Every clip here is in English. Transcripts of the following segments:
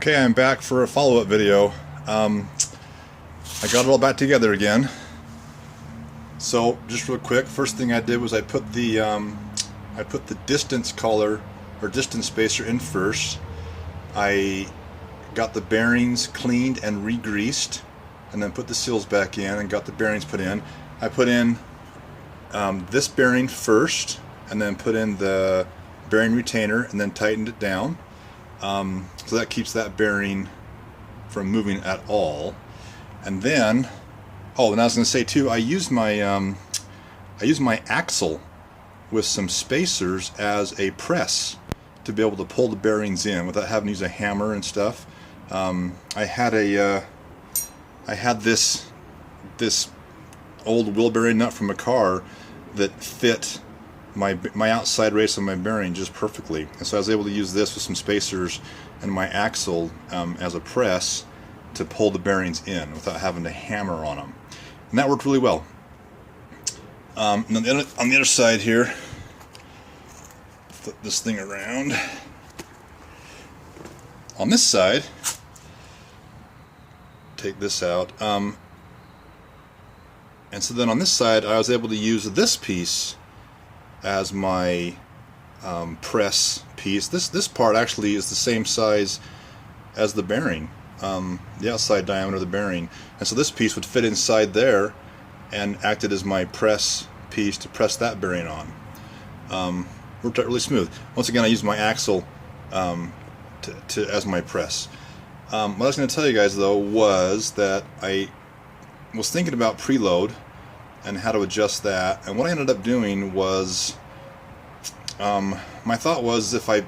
Okay, I'm back for a follow-up video. I got it all back together again. So just real quick, first thing I did was I put the distance collar or distance spacer in first. I got the bearings cleaned and re-greased, and then put the seals back in and got the bearings put in. I put in this bearing first, and then put in the bearing retainer, and then tightened it down. So that keeps that bearing from moving at all. And then, oh, and I was going to say too, I used my axle with some spacers as a press to be able to pull the bearings in without having to use a hammer and stuff. I had this old wheel bearing nut from a car that fit my outside race of my bearing just perfectly, and so I was able to use this with some spacers and my axle as a press to pull the bearings in without having to hammer on them, and that worked really well. And then on the other side here, flip this thing around. On this side, take this out, and so then on this side I was able to use this piece as my press piece. This part actually is the same size as the bearing, the outside diameter of the bearing, and so this piece would fit inside there and acted as my press piece to press that bearing on. Worked out really smooth. Once again, I used my axle as my press. What I was going to tell you guys though was that I was thinking about preload and how to adjust that, and what I ended up doing was, my thought was if I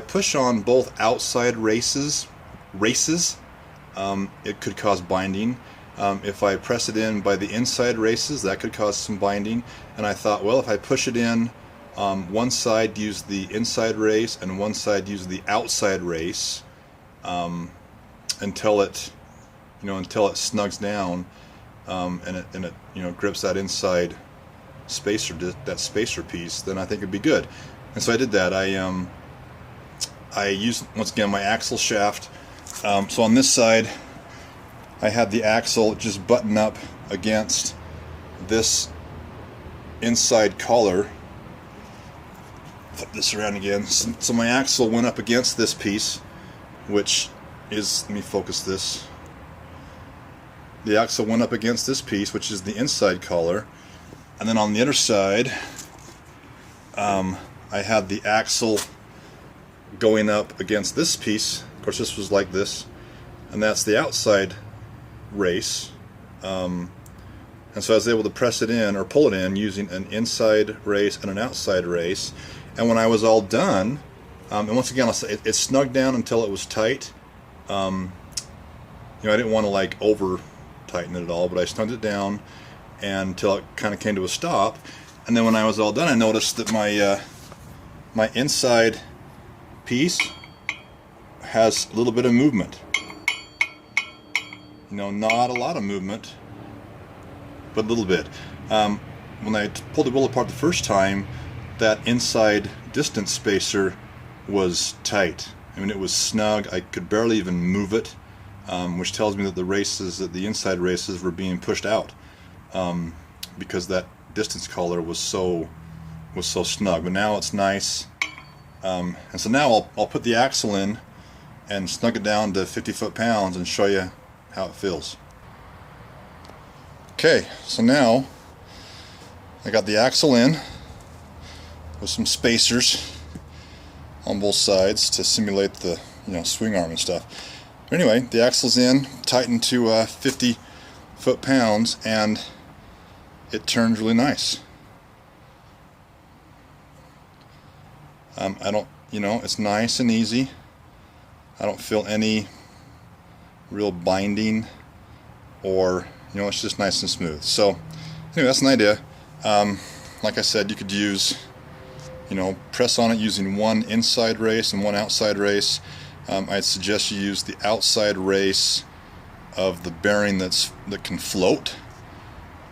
push on both outside races, it could cause binding. If I press it in by the inside races, that could cause some binding. And I thought, well, if I push it in, one side use the inside race and one side use the outside race, until it snugs down, and it grips that inside spacer, that spacer piece, then I think it'd be good. And so I did that. I used, once again, my axle shaft. So on this side I had the axle just button up against this inside collar. Flip this around again. So my axle went up against this piece, which is, let me focus this. The axle went up against this piece, which is the inside collar, and then on the other side I had the axle going up against this piece. Of course, this was like this, and that's the outside race, and so I was able to press it in or pull it in using an inside race and an outside race. And when I was all done, and once again, it snugged down until it was tight. I didn't want to like over tighten it at all, but I snugged it down until it kind of came to a stop. And then when I was all done, I noticed that my inside piece has a little bit of movement. Not a lot of movement, but a little bit. When I pulled the wheel apart the first time, that inside distance spacer was tight. I mean, it was snug. I could barely even move it, which tells me that the inside races were being pushed out, because that distance collar was so snug. But now it's nice, and so now I'll put the axle in and snug it down to 50 foot-pounds and show you how it feels. Okay, so now I got the axle in with some spacers on both sides to simulate the swing arm and stuff. But anyway, the axle's in, tightened to 50 foot-pounds, and it turns really nice. It's nice and easy. I don't feel any real binding, or it's just nice and smooth. So anyway, that's an idea. Like I said, you could use, press on it using one inside race and one outside race. I'd suggest you use the outside race of the bearing that can float,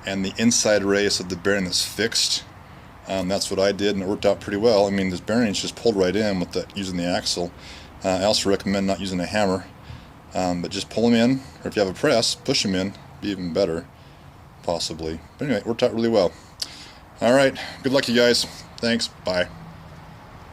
and the inside race of the bearing that's fixed. That's what I did, and it worked out pretty well. I mean, this bearing's just pulled right in with using the axle. I also recommend not using a hammer, but just pull them in, or if you have a press, push them in, be even better, possibly. But anyway, it worked out really well. Alright, good luck you guys. Thanks, bye.